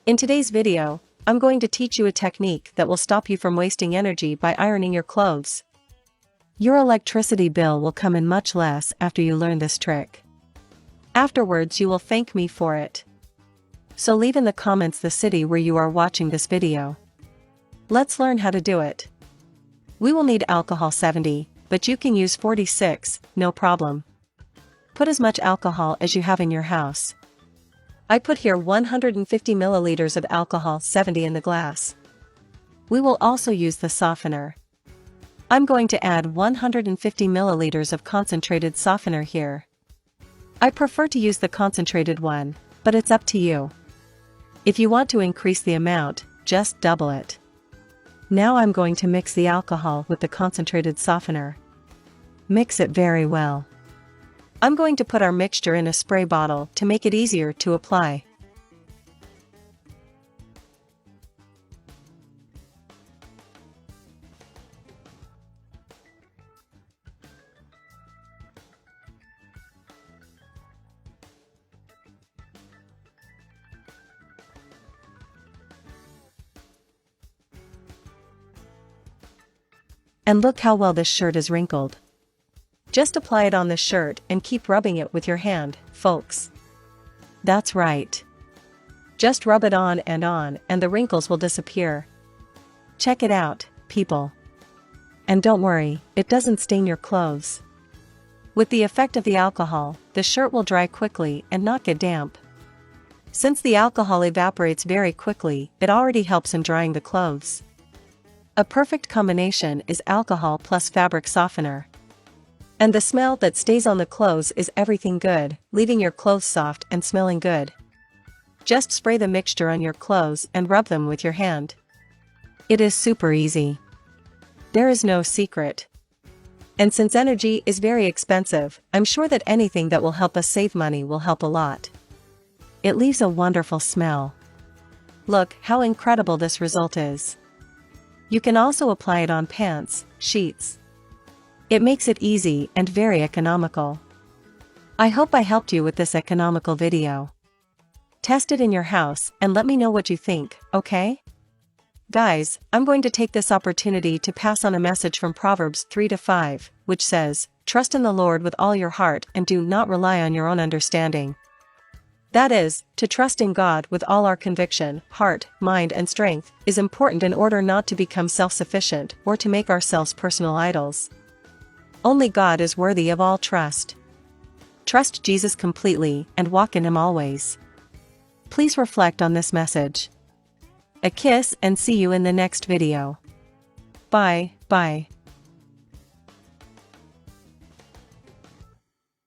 In today's video, I'm going to teach you a technique that will stop you from wasting energy by ironing your clothes. Your electricity bill will come in much less after you learn this trick. Afterwards, you will thank me for it. So leave in the comments the city where you are watching this video. Let's learn how to do it. We will need alcohol 70, but you can use 46, no problem. Put as much alcohol as you have in your house. I put here 150 milliliters of alcohol 70 in the glass. We will also use the softener. I'm going to add 150 milliliters of concentrated softener here. I prefer to use the concentrated one, but it's up to you. If you want to increase the amount, just double it. Now I'm going to mix the alcohol with the concentrated softener. Mix it very well. I'm going to put our mixture in a spray bottle to make it easier to apply. And look how well this shirt is wrinkled. Just apply it on the shirt and keep rubbing it with your hand, folks. That's right. Just rub it on and the wrinkles will disappear. Check it out, people. And don't worry, it doesn't stain your clothes. With the effect of the alcohol, the shirt will dry quickly and not get damp. Since the alcohol evaporates very quickly, it already helps in drying the clothes. A perfect combination is alcohol plus fabric softener. And the smell that stays on the clothes is everything good, leaving your clothes soft and smelling good. Just spray the mixture on your clothes and rub them with your hand. It is super easy. There is no secret. And since energy is very expensive, I'm sure that anything that will help us save money will help a lot. It leaves a wonderful smell. Look how incredible this result is. You can also apply it on pants, sheets. It makes it easy and very economical. I hope I helped you with this economical video. Test it in your house and let me know what you think, okay? Guys, I'm going to take this opportunity to pass on a message from Proverbs 3-5, which says, "Trust in the Lord with all your heart and do not rely on your own understanding." That is, to trust in God with all our conviction, heart, mind and strength, is important in order not to become self-sufficient or to make ourselves personal idols. Only God is worthy of all trust. Trust Jesus completely and walk in Him always. Please reflect on this message. A kiss and see you in the next video. Bye, bye.